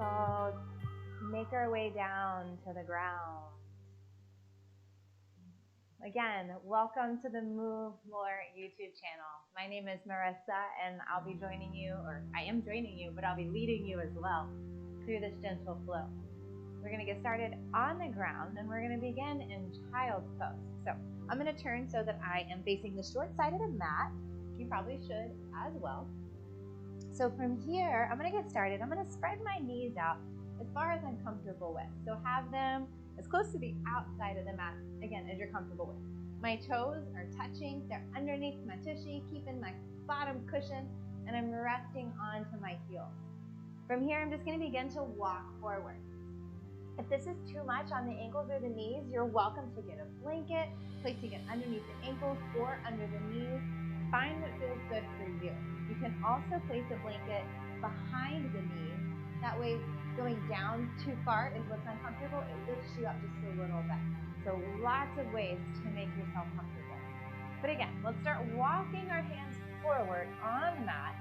So make our way down to the ground. Again, welcome to the Move More YouTube channel. My name is Marissa, and I'll be joining you, or I am joining you, but I'll be leading you as well through this gentle flow. We're going to get started on the ground, and we're going to begin in child's pose. So I'm going to turn so that I am facing the short side of the mat. You probably should as well. So from here, I'm going to get started. I'm going to spread my knees out as far as I'm comfortable with. So have them as close to the outside of the mat, again, as you're comfortable with. My toes are touching, they're underneath my tushy, keeping my bottom cushion, and I'm resting onto my heels. From here, I'm just gonna begin to walk forward. If this is too much on the ankles or the knees, you're welcome to get a blanket, placing it underneath the ankles or under the knees. Find what feels good for you. You can also place a blanket behind the knees. That way, going down too far is what's uncomfortable. It lifts you up just a little bit. So lots of ways to make yourself comfortable. But again, let's start walking our hands forward on the mat.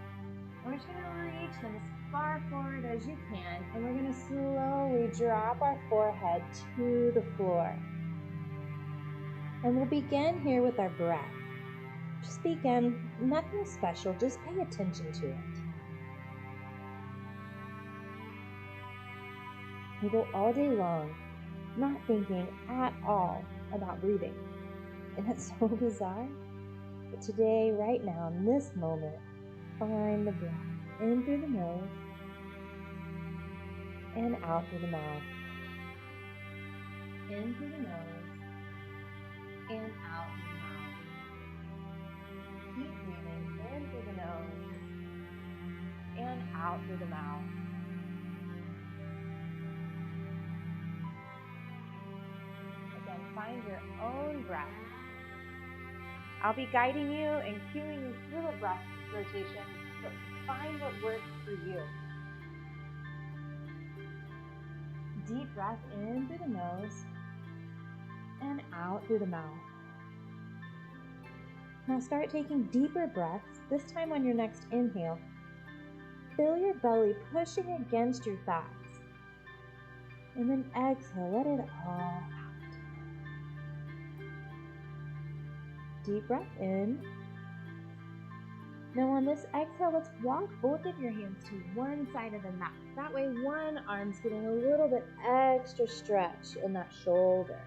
We're just going to reach them as far forward as you can, and we're going to slowly drop our forehead to the floor. And we'll begin here with our breath. Just begin, nothing special, just pay attention to it. You go all day long, not thinking at all about breathing. And that's so bizarre. But today, right now, in this moment, find the breath in through the nose and out through the mouth. In through the nose and out through the mouth. Keep breathing in through the nose and out through the mouth. Find your own breath. I'll be guiding you and cueing you through a breath rotation, but find what works for you. Deep breath in through the nose and out through the mouth. Now start taking deeper breaths, this time on your next inhale. Feel your belly pushing against your thighs. And then exhale, let it all out. Deep breath in. Now on this exhale, let's walk both of your hands to one side of the mat. That way one arm's getting a little bit extra stretch in that shoulder.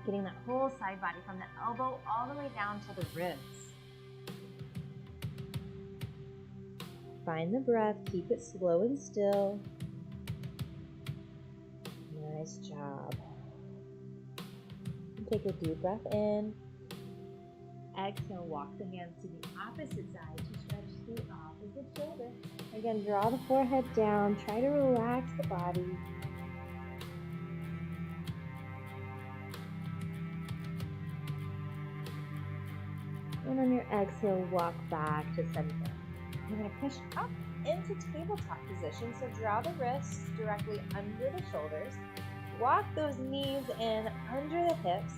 Getting that whole side body from the elbow all the way down to the ribs. Find the breath, keep it slow and still. Nice job. Take a deep breath in. Exhale, walk the hands to the opposite side to stretch the opposite shoulder. Again, draw the forehead down. Try to relax the body. And on your exhale, walk back to center. You're going to push up into tabletop position. So draw the wrists directly under the shoulders. Walk those knees in under the hips.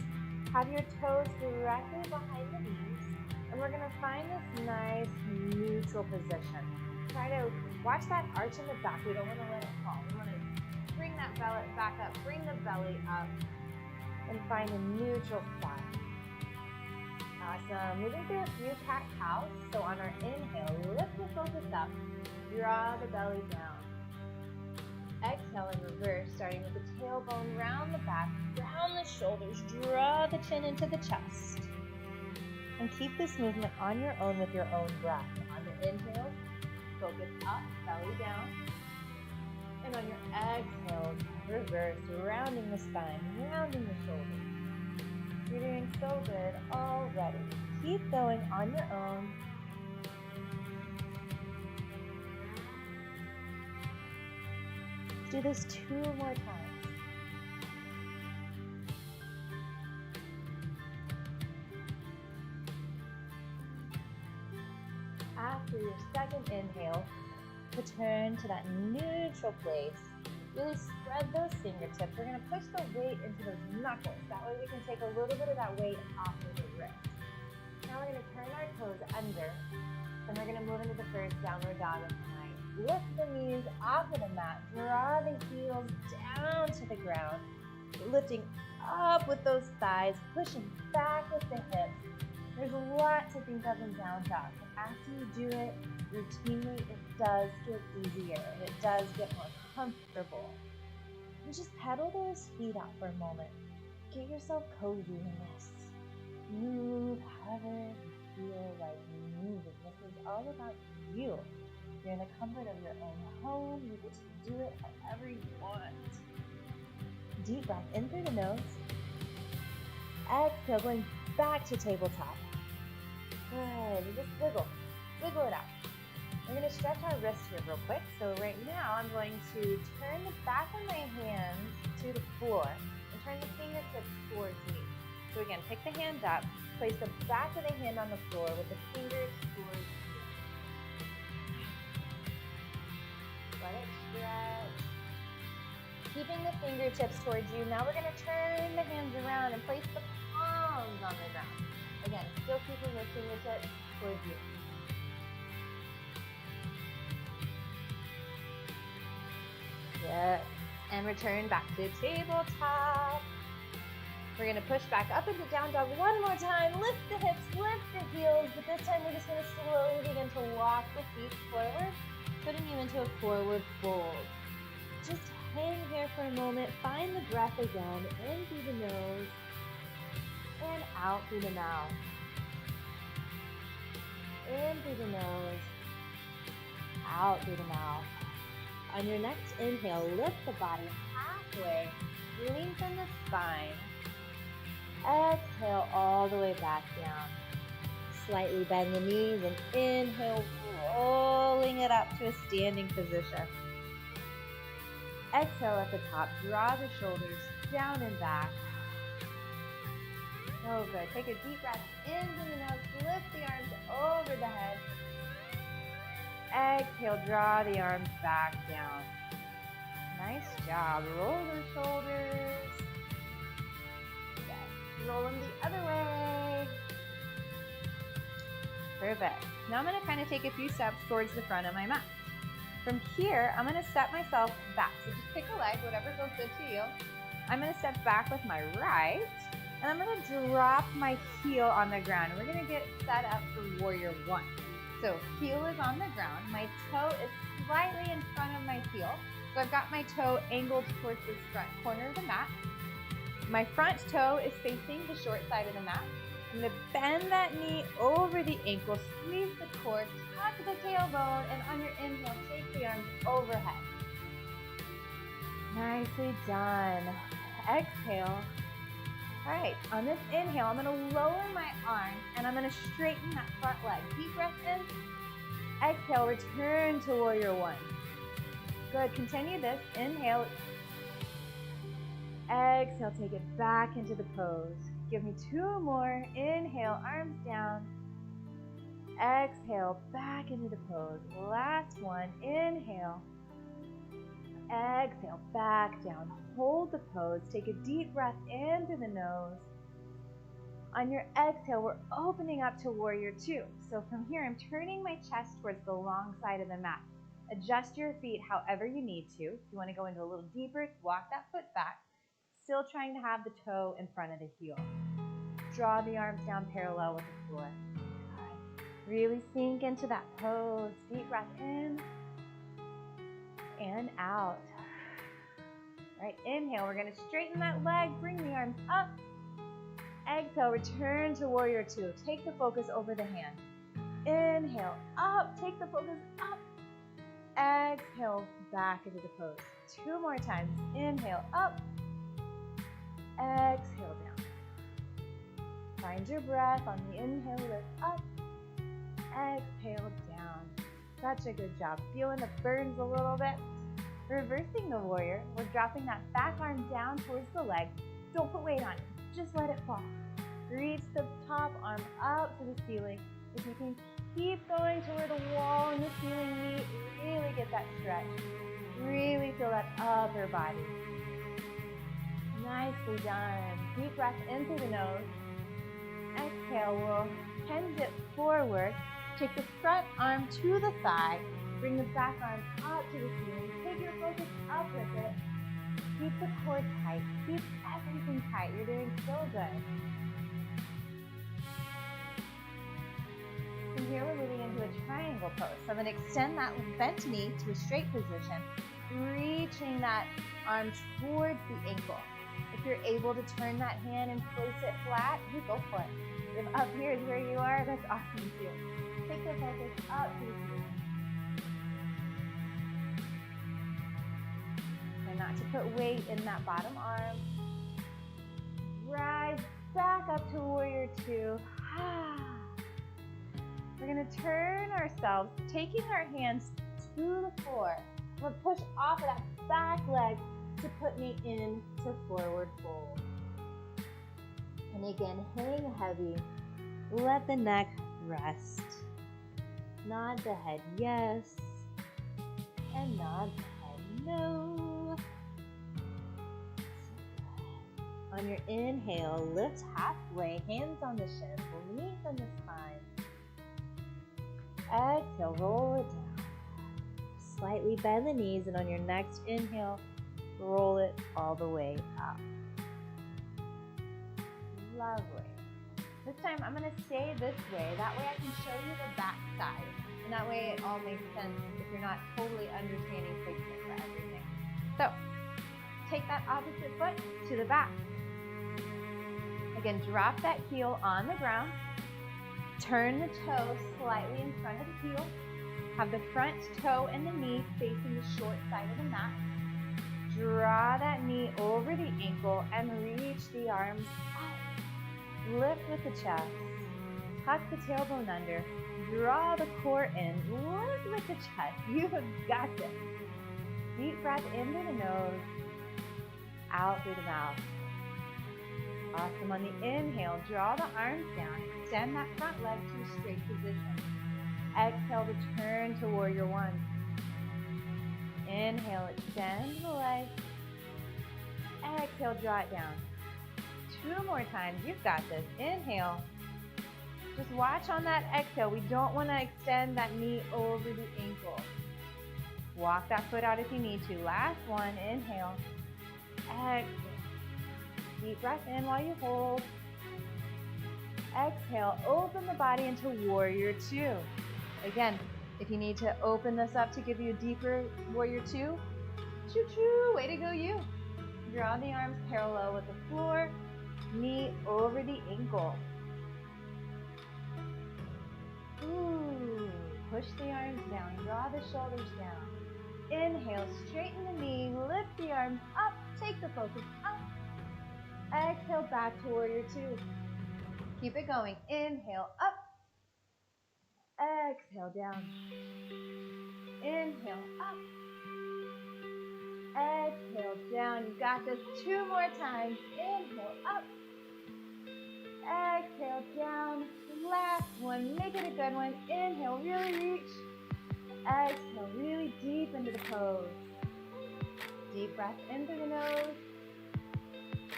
Have your toes directly behind the knees, and we're going to find this nice neutral position. Try to watch that arch in the back. We don't want to let it fall. We want to bring that belly back up, bring the belly up, and find a neutral spot. Awesome. Moving through a few cat-cows. So on our inhale, lift the focus up, draw the belly down. Exhale in reverse, starting with the tailbone, round the back, round the shoulders, draw the chin into the chest. And keep this movement on your own with your own breath. On the inhale, focus up, belly down. And on your exhale, reverse, rounding the spine, rounding the shoulders. You're doing so good already. Keep going on your own. Do this 2 more times. After your second inhale, return to that neutral place. Really spread those fingertips. We're going to push the weight into those knuckles. That way we can take a little bit of that weight off of the wrist. Now we're going to turn our toes under, and we're going to move into the first downward dog of the night. lift the knees off of the mat, draw the heels down to the ground, lifting up with those thighs, pushing back with the hips. There's a lot to think of in down dog. After you do it routinely, it does get easier and it does get more comfortable. And just pedal those feet out for a moment. Get yourself cozy in this. Move however you feel like moving. This is all about you. You're in the comfort of your own home. You get to do it however you want. Deep breath in through the nose. Exhale, going back to tabletop. Good. You just wiggle. Wiggle it out. We're going to stretch our wrists here real quick. So right now I'm going to turn the back of my hands to the floor and turn the fingertips towards me. So again, pick the hand up, place the back of the hand on the floor with the fingers towards you. Let it stretch. Keeping the fingertips towards you. Now we're going to turn the hands around and place the palms on the ground. Again, still keeping your fingertips towards you. Good. And return back to tabletop. We're going to push back up into down dog one more time. Lift the hips, lift the heels, but this time we're just going to slowly begin to walk the feet forward, putting you into a forward fold. Just hang here for a moment. Find the breath again. In through the nose and out through the mouth. In through the nose, out through the mouth. On your next inhale, lift the body halfway, lengthen the spine. Exhale all the way back down. Slightly bend the knees and inhale, rolling it up to a standing position. Exhale at the top, draw the shoulders down and back. So good. Take a deep breath in through the nose, lift the arms over the head. Exhale, draw the arms back down. Nice job. Roll the shoulders. Yes. Roll them the other way. Perfect. Now I'm going to kind of take a few steps towards the front of my mat. From here, I'm going to step myself back. So just pick a leg, whatever feels good to you. I'm going to step back with my right, and I'm going to drop my heel on the ground. We're going to get set up for warrior one. So heel is on the ground. My toe is slightly in front of my heel. So I've got my toe angled towards this front corner of the mat. My front toe is facing the short side of the mat. I'm going to bend that knee over the ankle, squeeze the core, tuck the tailbone, and on your inhale, take the arms overhead. Nicely done. Exhale. All right, on this inhale, I'm going to lower my arms, and I'm going to straighten that front leg. Deep breath in. Exhale, return to warrior one. Good, continue this. Inhale. Exhale, take it back into the pose. Give me two more. Inhale, arms down. Exhale, back into the pose. Last one. Inhale. Exhale, back down. Hold the pose. Take a deep breath in through the nose. On your exhale, we're opening up to warrior two. So from here, I'm turning my chest towards the long side of the mat. Adjust your feet however you need to. If you want to go into a little deeper, walk that foot back. Still trying to have the toe in front of the heel. Draw the arms down parallel with the floor. Good. Really sink into that pose. Deep breath in and out. All right, inhale. We're going to straighten that leg. Bring the arms up. Exhale, return to warrior two. Take the focus over the hand. Inhale, up. Take the focus up. Exhale, back into the pose. Two more times. Inhale, up. Exhale, down. Find your breath on the inhale, lift up. Exhale, down. Such a good job. Feeling the burns a little bit. Reversing the warrior, we're dropping that back arm down towards the leg. Don't put weight on it. Just let it fall. Reach the top arm up to the ceiling. If you can keep going to where the wall and the ceiling meet, really get that stretch. Really feel that upper body. Nicely done. Deep breath in through the nose. Exhale, we'll hinge it forward. Take the front arm to the thigh. Bring the back arm up to the ceiling. Take your focus up with it. Keep the core tight. Keep everything tight. You're doing so good. From here, we're moving into a triangle pose. So I'm going to extend that bent knee to a straight position, reaching that arm towards the ankle. If you're able to turn that hand and place it flat, you go for it. If up here is where you are, that's awesome too. Take the focus up to the ceiling. Try not to put weight in that bottom arm. Rise back up to warrior two. We're going to turn ourselves, taking our hands to the floor. We're going to push off of that back leg to put me into forward fold. And again, hang heavy. Let the neck rest. Nod the head yes, and nod the head no. On your inhale, lift halfway, hands on the shins, knees on the spine. Exhale, roll it down. Slightly bend the knees, and on your next inhale, roll it all the way up. Lovely. This time I'm going to stay this way. That way I can show you the back side. And that way it all makes sense if you're not totally understanding placement for everything. So, take that opposite foot to the back. Again, drop that heel on the ground. Turn the toe slightly in front of the heel. Have the front toe and the knee facing the short side of the mat. Draw that knee over the ankle and reach the arms up. Lift with the chest. Tuck the tailbone under. Draw the core in. Lift with the chest. You have got this. Deep breath in through the nose. Out through the mouth. Awesome. On the inhale, draw the arms down. Extend that front leg to a straight position. Exhale to turn to warrior one. Inhale, extend the leg. Exhale, draw it down. 2 more times. You've got this. Inhale. Just watch on that exhale. We don't want to extend that knee over the ankle. Walk that foot out if you need to. Last one. Inhale. Exhale. Deep breath in while you hold. Exhale. Open the body into warrior two. Again, if you need to open this up to give you a deeper warrior two, choo-choo, way to go you. Draw the arms parallel with the floor, knee over the ankle. Ooh, push the arms down, draw the shoulders down. Inhale, straighten the knee, lift the arms up, take the focus up. Exhale, back to warrior two. Keep it going. Inhale, up. Exhale, down. Inhale, up. Exhale, down. You got this. 2 more times. Inhale, up. Exhale, down. Last one. Make it a good one. Inhale, really reach. Exhale, really deep into the pose. Deep breath in through the nose.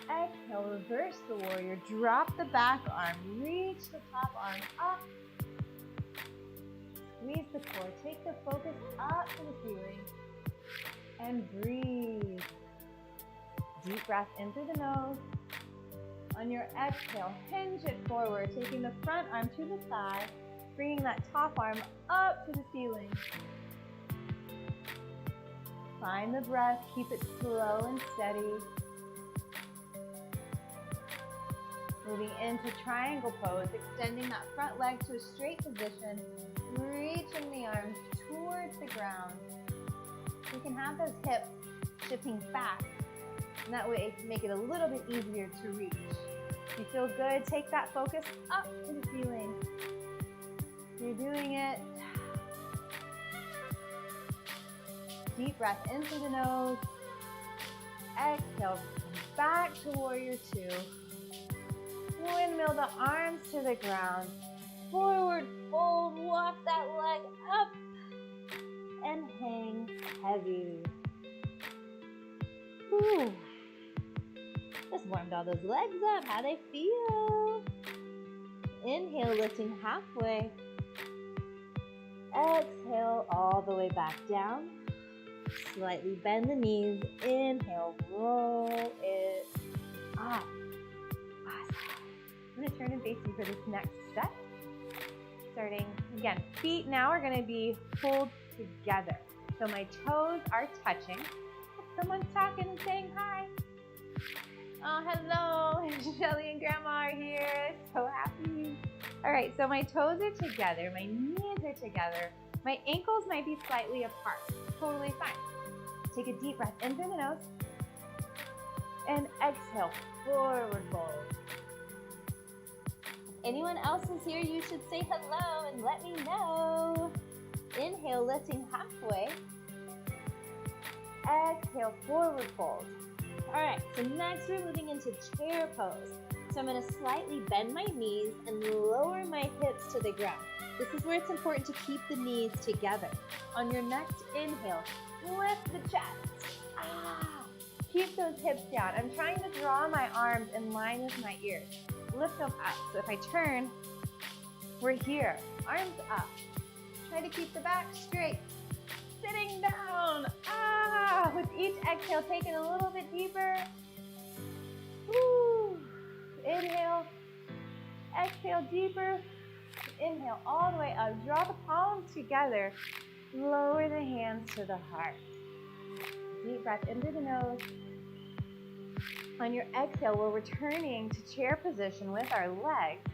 Exhale, reverse the warrior. Drop the back arm. Reach the top arm up. Squeeze the core. Take the focus up to the ceiling. And breathe. Deep breath in through the nose. On your exhale, hinge it forward, taking the front arm to the thigh, bringing that top arm up to the ceiling. Find the breath. Keep it slow and steady. Moving into triangle pose, extending that front leg to a straight position, reaching the arms towards the ground. You can have those hips shifting back, and that way it can make it a little bit easier to reach. If you feel good, take that focus up to the ceiling. You're doing it. Deep breath in through the nose. Exhale, back to warrior two. Windmill the arms to the ground. Forward fold, walk that leg up. And hang heavy. Whew. Just warmed all those legs up. How they feel? Inhale, lifting halfway. Exhale all the way back down. Slightly bend the knees. Inhale, roll it up. Awesome. I'm going to turn and face you for this next set. Starting, again, feet now are going to be pulled together. So my toes are touching. Someone's talking and saying hi. Oh, hello. Shelly and Grandma are here. So happy. All right, so my toes are together. My knees are together. My ankles might be slightly apart. Totally fine. Take a deep breath in through the nose. And exhale, forward fold. If anyone else is here, you should say hello and let me know. Inhale, lifting halfway. Exhale, forward fold. All right, so next we're moving into chair pose. So I'm going to slightly bend my knees and lower my hips to the ground. This is where it's important to keep the knees together. On your next inhale, lift the chest. Keep those hips down. I'm trying to draw my arms in line with my ears. Lift them up. So if I turn, we're here. Arms up. Try to keep the back straight. Sitting down. With each exhale, take it a little bit deeper. Woo. Inhale. Exhale deeper. Inhale all the way up. Draw the palms together. Lower the hands to the heart. Deep breath into the nose. On your exhale, we're returning to chair position with our legs.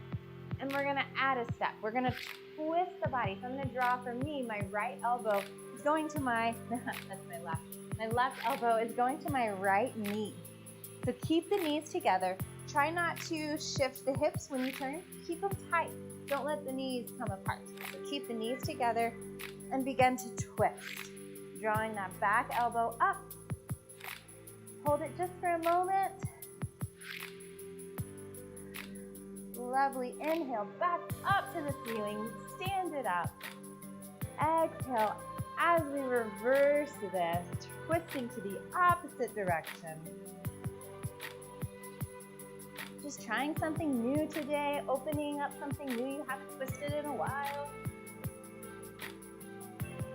And we're going to add a step. We're going to twist the body. So I'm going to draw for me, my right elbow is going to my, that's my left. My left elbow is going to my right knee. So keep the knees together. Try not to shift the hips when you turn. Keep them tight. Don't let the knees come apart. So keep the knees together and begin to twist. Drawing that back elbow up. Hold it just for a moment. Lovely. Inhale, back up to the ceiling. Stand it up. Exhale, as we reverse this, twisting to the opposite direction. Just trying something new today, opening up something new you haven't twisted in a while.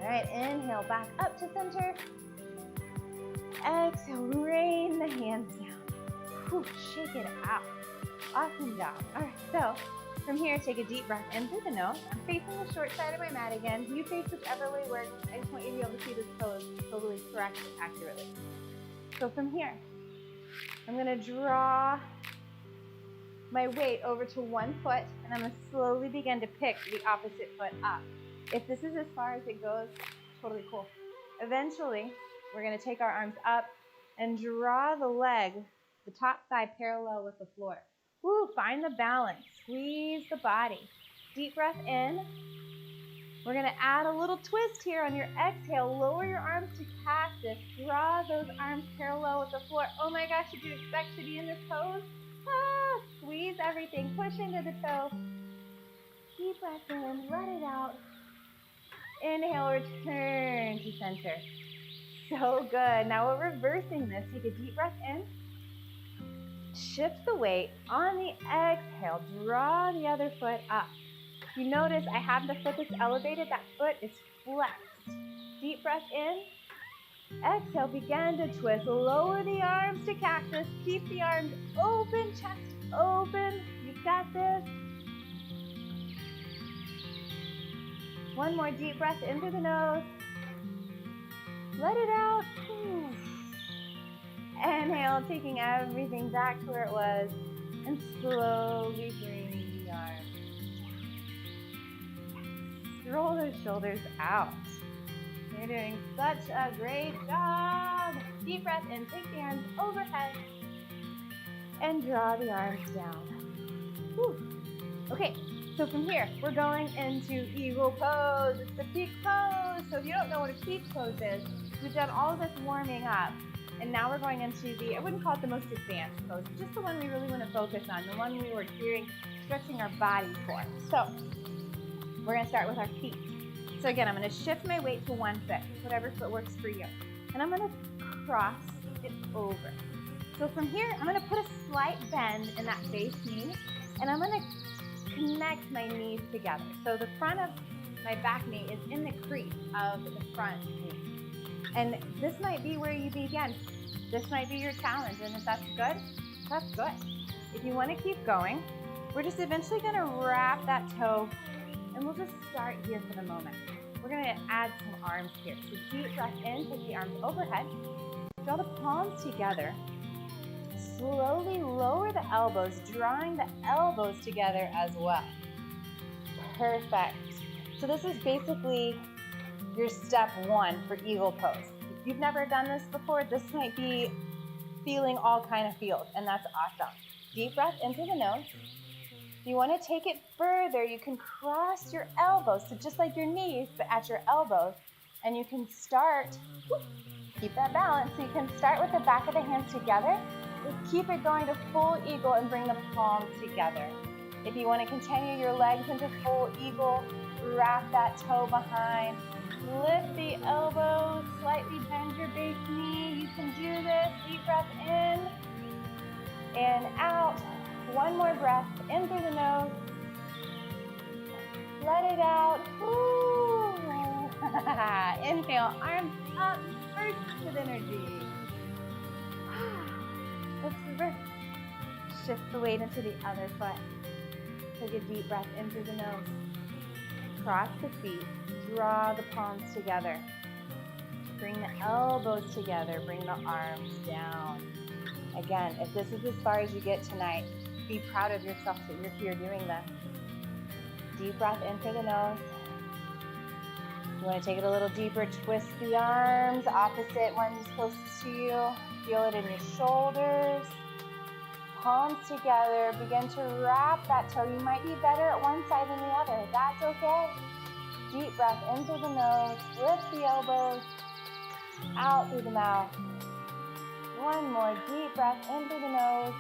All right, inhale, back up to center. Exhale, rain the hands down. Whew, shake it out. Awesome job. All right, so from here, take a deep breath in through the nose. I'm facing the short side of my mat again. You face whichever way works. I just want you to be able to see this pose totally correct and accurately. So from here, I'm going to draw my weight over to one foot, and I'm going to slowly begin to pick the opposite foot up. If this is as far as it goes, totally cool. Eventually, we're going to take our arms up and draw the leg, the top thigh parallel with the floor. Woo, find the balance. Squeeze the body. Deep breath in. We're going to add a little twist here on your exhale. Lower your arms to cactus. Draw those arms parallel with the floor. Oh my gosh, did you expect to be in this pose? Squeeze everything. Push into the toe. Deep breath in. Let it out. Inhale, return to center. So good. Now we're reversing this. Take a deep breath in. Shift the weight. On the exhale, draw the other foot up. You notice I have the foot that's elevated. That foot is flexed. Deep breath in. Exhale, begin to twist. Lower the arms to cactus. Keep the arms open, chest open. You've got this. One more deep breath in through the nose. Let it out. Inhale, taking everything back to where it was. And slowly bring the arms down. Roll those shoulders out. You're doing such a great job. Deep breath in. Take the arms overhead. And draw the arms down. Whew. Okay, so from here, we're going into eagle pose. It's the peak pose. So if you don't know what a peak pose is, we've done all of this warming up. And now we're going into the, I wouldn't call it the most advanced pose, just the one we really want to focus on, the one we were stretching our body for. So we're going to start with our feet. So again, I'm going to shift my weight to one foot, whatever foot works for you. And I'm going to cross it over. So from here, I'm going to put a slight bend in that base knee, and I'm going to connect my knees together. So the front of my back knee is in the crease of the front knee. And this might be where you begin. This might be your challenge, and if that's good, that's good. If you want to keep going, we're just eventually going to wrap that toe, and we'll just start here for the moment. We're going to add some arms here. So deep breath in, take the arms overhead, draw the palms together. Slowly lower the elbows, drawing the elbows together as well. Perfect. So this is basically your step one for eagle pose. If you've never done this before, this might be feeling all kind of feels, and that's awesome. Deep breath into the nose. If you want to take it further, you can cross your elbows, so just like your knees, but at your elbows, and you can start, keep that balance, so you can start with the back of the hands together. Just keep it going to full eagle and bring the palms together. If you want to continue your legs into full eagle, wrap that toe behind. Lift the elbows, slightly bend your base knee. You can do this. Deep breath in and out. One more breath in through the nose. Let it out. Ooh. Inhale, arms up, burst with energy. Let's reverse. Shift the weight into the other foot. Take a deep breath in through the nose. Cross the feet. Draw the palms together. Bring the elbows together. Bring the arms down. Again, if this is as far as you get tonight, be proud of yourself that you're here doing this. Deep breath in through the nose. You want to take it a little deeper. Twist the arms. Opposite one's closest to you. Feel it in your shoulders. Palms together. Begin to wrap that toe. You might be better at one side than the other. That's okay. Deep breath in through the nose. Lift the elbows. Out through the mouth. One more deep breath in through the nose.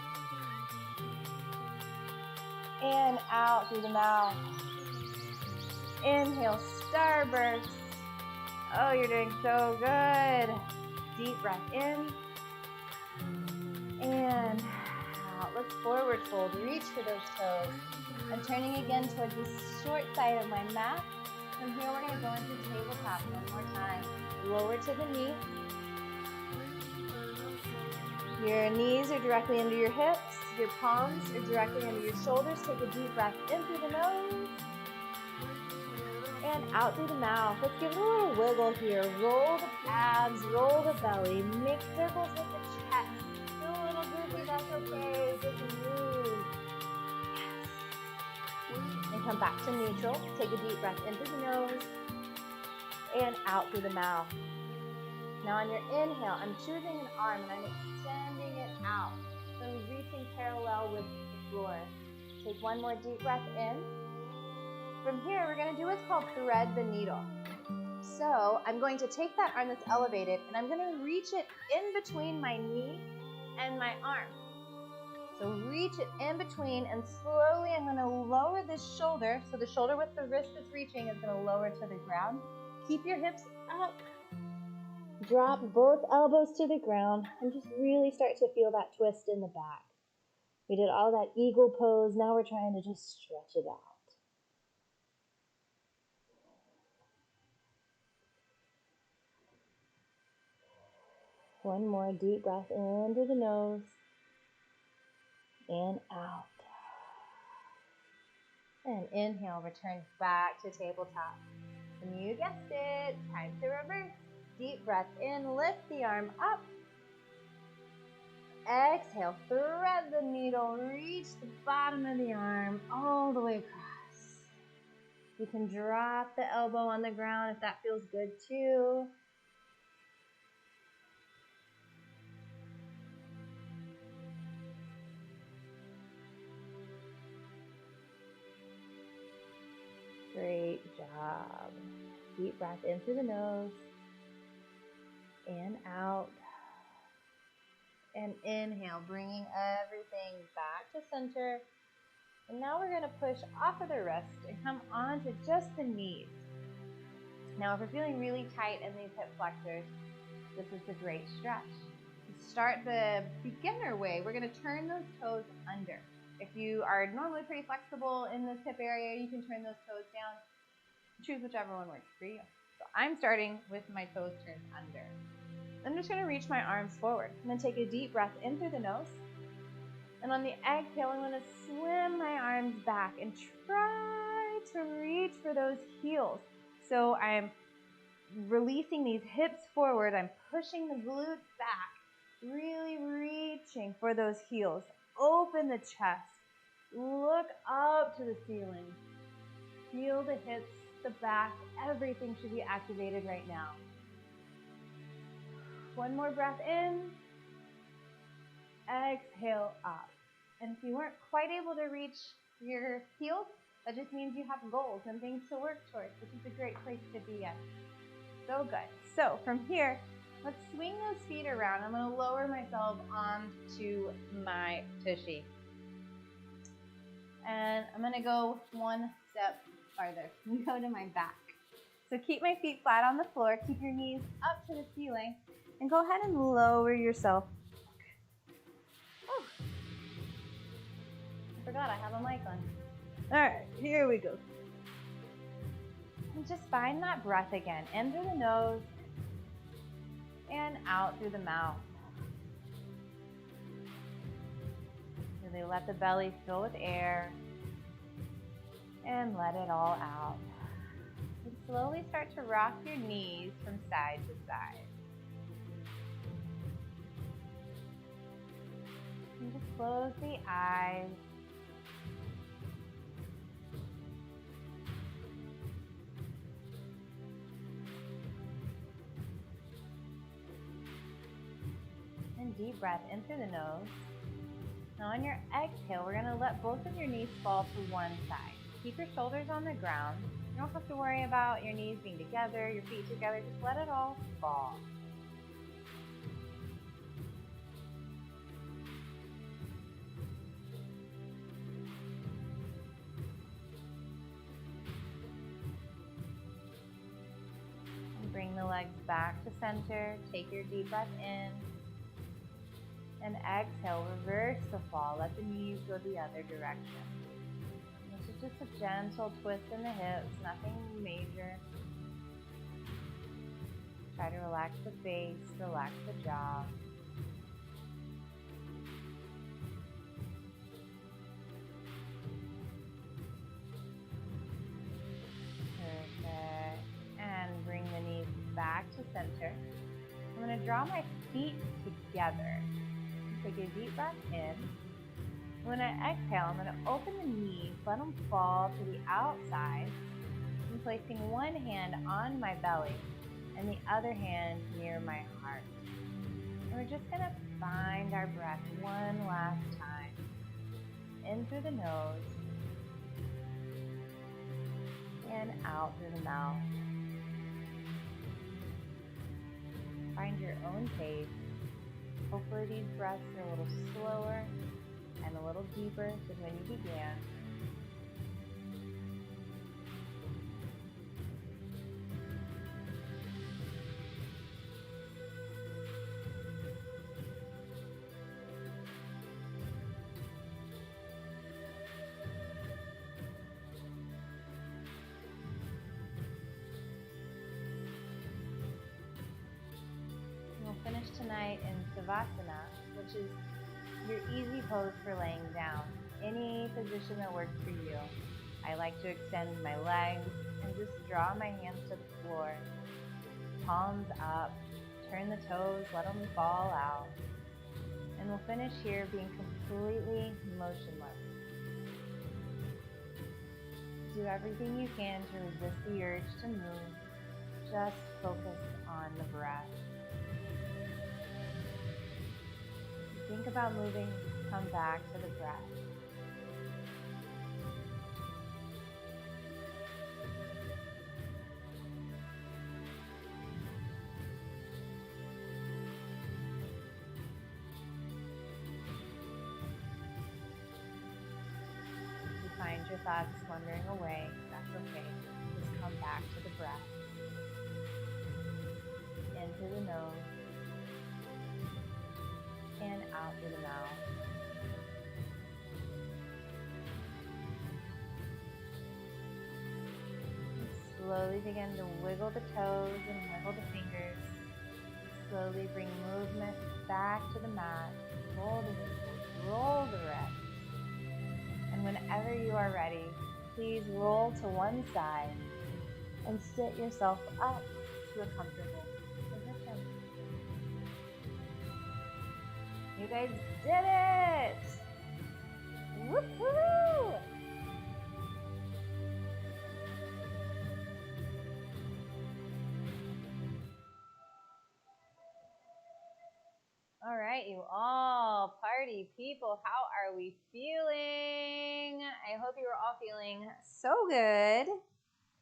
And out through the mouth. Inhale, starburst. Oh, you're doing so good. Deep breath in. And out. Let's forward fold. Reach for those toes. I'm turning again towards the short side of my mat. From here, we're going to go into tabletop one more time. Lower to the knee. Your knees are directly under your hips. Your palms are directly under your shoulders. Take a deep breath in through the nose. And out through the mouth. Let's give it a little wiggle here. Roll the abs, roll the belly. Make circles with the chest. Feel a little goofy, that's okay. Just move. Yes. And come back to neutral. Take a deep breath in through the nose. And out through the mouth. Now on your inhale, I'm choosing an arm and I'm extending it out. So reaching parallel with the floor. Take one more deep breath in. From here, we're going to do what's called thread the needle. So I'm going to take that arm that's elevated and I'm going to reach it in between my knee and my arm. So reach it in between and slowly I'm going to lower this shoulder. So the shoulder with the wrist that's reaching is going to lower to the ground. Keep your hips up. Drop both elbows to the ground and just really start to feel that twist in the back. We did all that eagle pose. Now we're trying to just stretch it out. One more deep breath in through the nose and out. And inhale, return back to tabletop. And you guessed it, time to reverse. Deep breath in, lift the arm up. Exhale, thread the needle, reach the bottom of the arm all the way across. You can drop the elbow on the ground if that feels good too. Great job. Deep breath in through the nose and out. And inhale, bringing everything back to center. And now we're going to push off of the wrist and come onto just the knees. Now, if we're feeling really tight in these hip flexors, this is a great stretch. To start the beginner way, we're going to turn those toes under. If you are normally pretty flexible in this hip area, you can turn those toes down. Choose whichever one works for you. So I'm starting with my toes turned under. I'm just going to reach my arms forward. I'm going to take a deep breath in through the nose. And on the exhale, I'm going to swim my arms back and try to reach for those heels. So I'm releasing these hips forward. I'm pushing the glutes back, really reaching for those heels. Open the chest. Look up to the ceiling. Feel the hips, the back. Everything should be activated right now. One more breath in. Exhale up. And if you weren't quite able to reach your heels, that just means you have goals and things to work towards, which is a great place to be at. So good. So from here, let's swing those feet around. I'm going to lower myself onto my tushy. And I'm going to go one step farther and go to my back. So keep my feet flat on the floor. Keep your knees up to the ceiling. And go ahead and lower yourself. Oh, I forgot I have a mic on. All right, here we go. And just find that breath again. In through the nose and out through the mouth. Really let the belly fill with air and let it all out. And slowly start to rock your knees from side to side. And just close the eyes. And deep breath in through the nose. Now on your exhale, we're going to let both of your knees fall to one side. Keep your shoulders on the ground. You don't have to worry about your knees being together, your feet together. Just let it all fall. And bring the legs back to center. Take your deep breath in. And exhale, reverse the fall. Let the knees go the other direction. This is just a gentle twist in the hips, nothing major. Try to relax the face, relax the jaw. Perfect. And bring the knees back to center. I'm going to draw my feet together. Take a deep breath in. When I exhale, I'm going to open the knees, let them fall to the outside. I'm placing one hand on my belly and the other hand near my heart. And we're just going to find our breath one last time. In through the nose and out through the mouth. Find your own pace. Hopefully these breaths are a little slower and a little deeper than when you began. We'll finish tonight in Savasana, which is your easy pose for laying down. Any position that works for you. I like to extend my legs and just draw my hands to the floor. Palms up, turn the toes, let them fall out. And we'll finish here being completely motionless. Do everything you can to resist the urge to move. Just focus on the breath. Think about moving, come back to the breath. If you find your thoughts wandering away, that's okay. Just come back to the breath. In through the nose. And out through the mouth. And slowly begin to wiggle the toes and wiggle the fingers. Slowly bring movement back to the mat. Roll the ankles, roll the wrists. And whenever you are ready, please roll to one side and sit yourself up to a comfortable position. You guys did it! Woohoo! All right, you all party people, how are we feeling? I hope you are all feeling so good.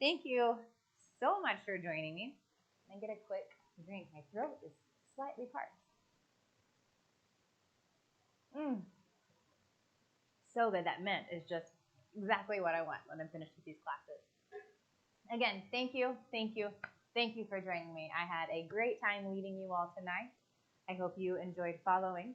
Thank you so much for joining me. And get a quick drink. My throat is slightly parched. So good. That mint is just exactly what I want when I'm finished with these classes. Again, thank you, thank you, thank you for joining me. I had a great time leading you all tonight. I hope you enjoyed following.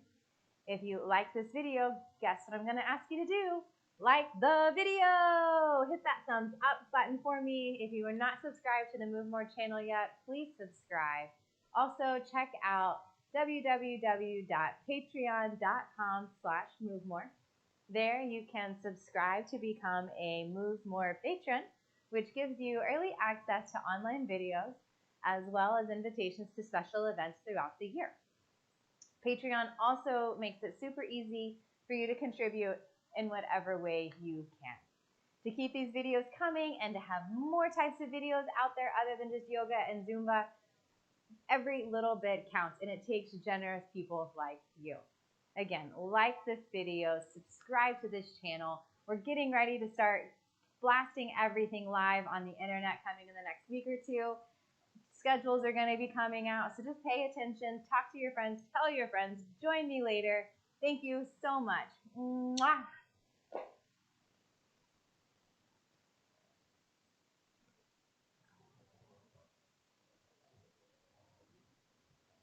If you like this video, guess what I'm going to ask you to do? Like the video! Hit that thumbs up button for me. If you are not subscribed to the Move More channel yet, please subscribe. Also, check out www.patreon.com/movemore. There you can subscribe to become a Move More patron, which gives you early access to online videos, as well as invitations to special events throughout the year. Patreon also makes it super easy for you to contribute in whatever way you can. To keep these videos coming and to have more types of videos out there other than just yoga and Zumba, every little bit counts, and it takes generous people like you. Again, like this video, subscribe to this channel. We're getting ready to start blasting everything live on the internet coming in the next week or two. Schedules are going to be coming out, so just pay attention, talk to your friends, tell your friends, join me later. Thank you so much. Mwah.